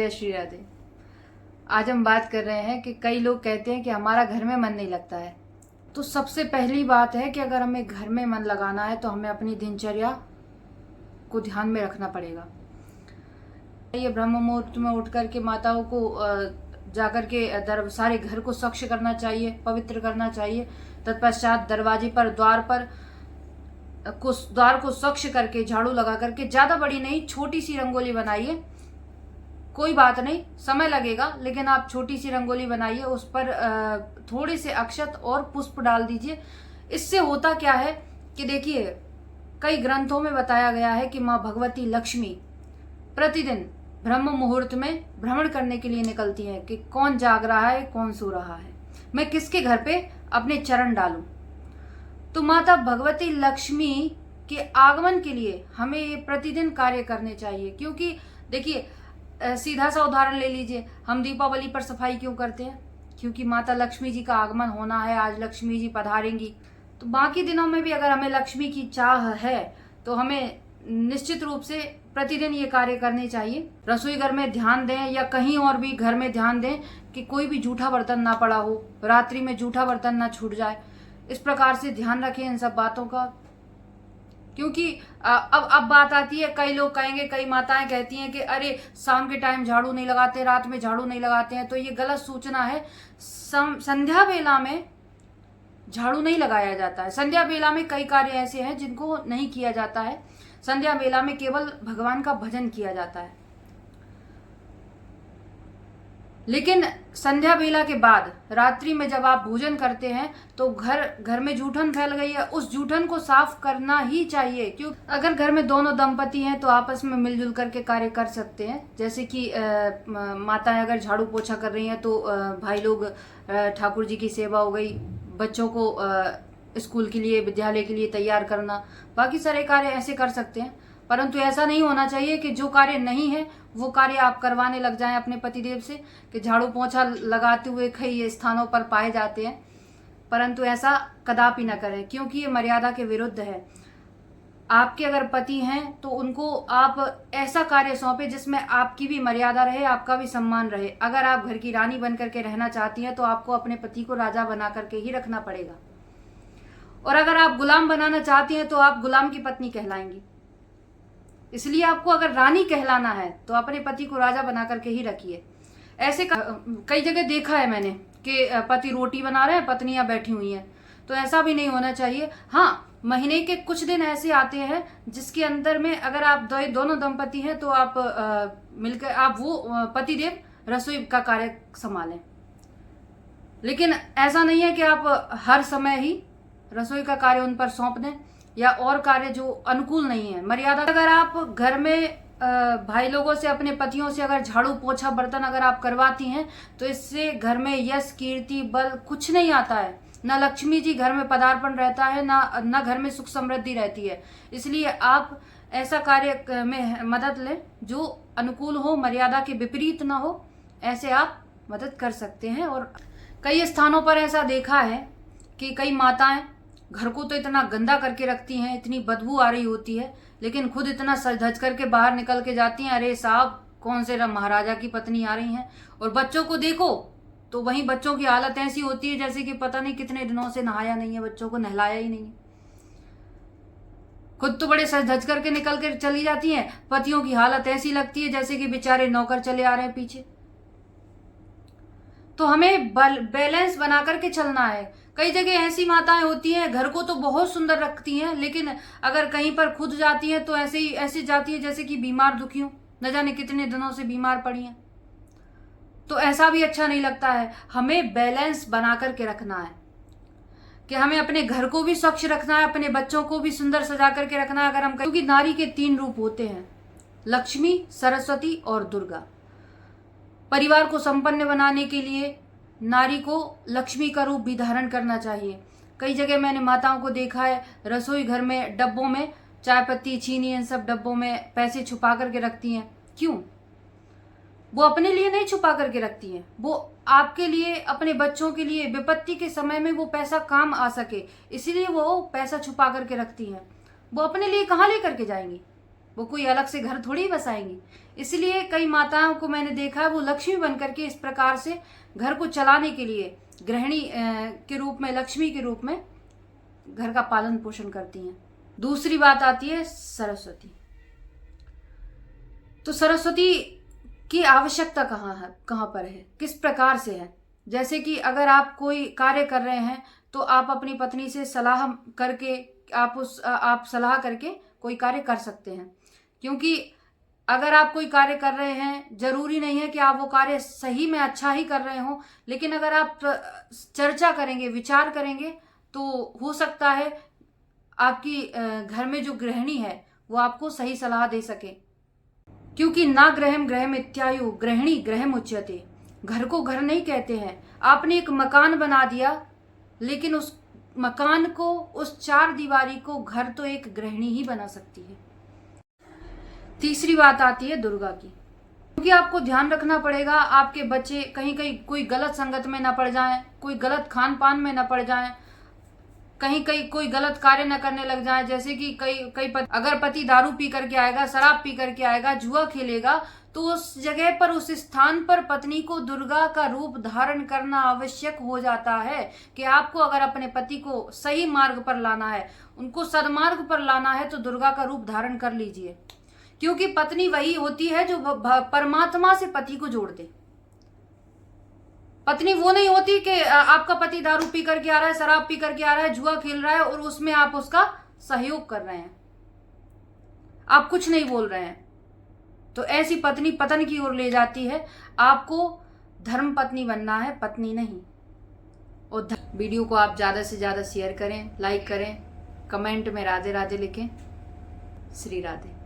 जय श्री राधे। आज हम बात कर रहे हैं कि कई लोग कहते हैं कि हमारा घर में मन नहीं लगता है। तो सबसे पहली बात है कि अगर हमें घर में मन लगाना है तो हमें अपनी दिनचर्या को ध्यान में रखना पड़ेगा। ये ब्रह्म मुहूर्त में उठ करके माताओं को जाकर के सारे घर को स्वच्छ करना चाहिए, पवित्र करना चाहिए। तत्पश्चात दरवाजे पर द्वार को स्वच्छ करके झाड़ू लगा करके, ज्यादा बड़ी नहीं, छोटी सी रंगोली बनाइए। कोई बात नहीं, समय लगेगा, लेकिन आप छोटी सी रंगोली बनाइए, उस पर थोड़े से अक्षत और पुष्प डाल दीजिए। इससे होता क्या है कि देखिए, कई ग्रंथों में बताया गया है कि माँ भगवती लक्ष्मी प्रतिदिन ब्रह्म मुहूर्त में भ्रमण करने के लिए निकलती है कि कौन जाग रहा है, कौन सो रहा है, मैं किसके घर पे अपने चरण डालूं। तो माता भगवती लक्ष्मी के आगमन के लिए हमें ये प्रतिदिन कार्य करने चाहिए। क्योंकि देखिए, सीधा सा उदाहरण ले लीजिए, हम दीपावली पर सफाई क्यों करते हैं? क्योंकि माता लक्ष्मी जी का आगमन होना है, आज लक्ष्मी जी पधारेंगी। तो बाकी दिनों में भी अगर हमें लक्ष्मी की चाह है तो हमें निश्चित रूप से प्रतिदिन ये कार्य करने चाहिए। रसोई घर में ध्यान दें या कहीं और भी घर में ध्यान दें कि कोई भी जूठा बर्तन ना पड़ा हो, रात्रि में जूठा बर्तन ना छूट जाए। इस प्रकार से ध्यान रखें इन सब बातों का। क्योंकि अब बात आती है, कई लोग कहेंगे, कई माताएं कहती हैं कि अरे शाम के टाइम झाड़ू नहीं लगाते, रात में झाड़ू नहीं लगाते हैं। तो ये गलत सूचना है। संध्या बेला में झाड़ू नहीं लगाया जाता है। संध्या बेला में कई कार्य ऐसे हैं जिनको नहीं किया जाता है। संध्या बेला में केवल भगवान का भजन किया जाता है। लेकिन संध्या बेला के बाद रात्रि में जब आप भोजन करते हैं तो घर में जूठन फैल गई है, उस जूठन को साफ करना ही चाहिए। क्यों? अगर घर में दोनों दंपति हैं तो आपस में मिलजुल करके कार्य कर सकते हैं। जैसे कि माताएं अगर झाड़ू पोछा कर रही हैं तो भाई लोग ठाकुर जी की सेवा हो गई, बच्चों को स्कूल के लिए, विद्यालय के लिए तैयार करना, बाकी सारे कार्य ऐसे कर सकते हैं। परंतु ऐसा नहीं होना चाहिए कि जो कार्य नहीं है वो कार्य आप करवाने लग जाएं अपने पतिदेव से, कि झाड़ू पोंछा लगाते हुए कई स्थानों पर पाए जाते हैं। परंतु ऐसा कदापि न करें, क्योंकि ये मर्यादा के विरुद्ध है। आपके अगर पति हैं तो उनको आप ऐसा कार्य सौंपे जिसमें आपकी भी मर्यादा रहे, आपका भी सम्मान रहे। अगर आप घर की रानी बन करके रहना चाहती हैं तो आपको अपने पति को राजा बना करके ही रखना पड़ेगा। और अगर आप गुलाम बनाना चाहती हैं तो आप गुलाम की पत्नी कहलाएंगी। इसलिए आपको अगर रानी कहलाना है तो अपने पति को राजा बना करके ही रखिए। ऐसे कई जगह देखा है मैंने कि पति रोटी बना रहे हैं, पत्नियां बैठी हुई हैं। तो ऐसा भी नहीं होना चाहिए। हाँ, महीने के कुछ दिन ऐसे आते हैं जिसके अंदर में अगर आप दोनों दंपति हैं तो आप मिलकर आप वो पतिदेव रसोई का कार्य संभालें। लेकिन ऐसा नहीं है कि आप हर समय ही रसोई का कार्य उन पर सौंप दें या और कार्य जो अनुकूल नहीं है। मर्यादा, अगर आप घर में भाई लोगों से, अपने पतियों से अगर झाड़ू पोछा बर्तन अगर आप करवाती हैं तो इससे घर में यश, कीर्ति, बल कुछ नहीं आता है। ना लक्ष्मी जी घर में पदार्पण रहता है, ना घर में सुख समृद्धि रहती है। इसलिए आप ऐसा कार्य में मदद लें जो अनुकूल हो, मर्यादा के विपरीत ना हो, ऐसे आप मदद कर सकते हैं। और कई स्थानों पर ऐसा देखा है कि कई माताएं घर को तो इतना गंदा करके रखती हैं, इतनी बदबू आ रही होती है, लेकिन खुद इतना सज धज करके बाहर निकल के जाती हैं, अरे साहब कौन से महाराजा की पत्नी आ रही हैं। और बच्चों को देखो तो वहीं बच्चों की हालत ऐसी होती है जैसे कि पता नहीं कितने दिनों से नहाया नहीं है, बच्चों को नहलाया ही नहीं है। खुद तो बड़े सज धज करके निकल कर चली जाती हैं, पतियों की हालत ऐसी लगती है जैसे कि बेचारे नौकर चले आ रहे हैं पीछे। तो हमें बैलेंस बना करके चलना है। कई जगह ऐसी माताएं होती हैं, घर को तो बहुत सुंदर रखती हैं, लेकिन अगर कहीं पर खुद जाती हैं तो ऐसे जाती है जैसे कि बीमार दुखी हो, न जाने कितने दिनों से बीमार पड़ी हैं। तो ऐसा भी अच्छा नहीं लगता है। हमें बैलेंस बना करके रखना है कि हमें अपने घर को भी स्वच्छ रखना है, अपने बच्चों को भी सुंदर सजा करके रखना है। अगर हम, क्योंकि नारी के 3 रूप होते हैं, लक्ष्मी, सरस्वती और दुर्गा। परिवार को संपन्न बनाने के लिए नारी को लक्ष्मी का रूप भी धारण करना चाहिए। कई जगह मैंने माताओं को देखा है, रसोई घर में डब्बों में चाय पत्ती, चीनी, इन सब डब्बों में पैसे छुपा करके रखती हैं। क्यों? वो अपने लिए नहीं छुपा करके रखती हैं, वो आपके लिए, अपने बच्चों के लिए, विपत्ति के समय में वो पैसा काम आ सके, इसीलिए वो पैसा छुपा करके रखती हैं। वो अपने लिए कहाँ लेकर के जाएंगी? वो कोई अलग से घर थोड़ी बसाएंगी। इसलिए कई माताओं को मैंने देखा है वो लक्ष्मी बन करके इस प्रकार से घर को चलाने के लिए गृहिणी के रूप में, लक्ष्मी के रूप में घर का पालन पोषण करती हैं। दूसरी बात आती है सरस्वती। तो सरस्वती की आवश्यकता कहाँ पर है, किस प्रकार से है। जैसे कि अगर आप कोई कार्य कर रहे हैं तो आप अपनी पत्नी से सलाह करके आप सलाह करके कोई कार्य कर सकते हैं। क्योंकि अगर आप कोई कार्य कर रहे हैं, जरूरी नहीं है कि आप वो कार्य सही में अच्छा ही कर रहे हो, लेकिन अगर आप चर्चा करेंगे, विचार करेंगे, तो हो सकता है आपकी घर में जो गृहिणी है वो आपको सही सलाह दे सके। क्योंकि ना ग्रहम ग्रहम इत्यायु गृहिणी ग्रहम उच्यते। घर को घर नहीं कहते हैं। आपने एक मकान बना दिया, लेकिन उस मकान को, उस चार दीवारी को घर तो एक गृहिणी ही बना सकती है। तीसरी बात आती है दुर्गा की। क्योंकि आपको ध्यान रखना पड़ेगा आपके बच्चे कहीं कोई गलत संगत में ना पड़ जाएं, कोई गलत खान पान में ना पड़ जाएं, कहीं कोई गलत कार्य न करने लग जाए। जैसे कि अगर पति दारू पी करके आएगा, शराब पी करके आएगा, जुआ खेलेगा, तो उस जगह पर, उस स्थान पर पत्नी को दुर्गा का रूप धारण करना आवश्यक हो जाता है। कि आपको अगर अपने पति को सही मार्ग पर लाना है, उनको सदमार्ग पर लाना है, तो दुर्गा का रूप धारण कर लीजिए। क्योंकि पत्नी वही होती है जो परमात्मा से पति को जोड़ दे। पत्नी वो नहीं होती कि आपका पति दारू पी करके आ रहा है, शराब पी करके आ रहा है, जुआ खेल रहा है और उसमें आप उसका सहयोग कर रहे हैं, आप कुछ नहीं बोल रहे हैं, तो ऐसी पत्नी पतन की ओर ले जाती है। आपको धर्म पत्नी बनना है, पत्नी नहीं। और वीडियो को आप ज्यादा से ज्यादा शेयर करें, लाइक करें, कमेंट में राधे राधे लिखें। श्री राधे।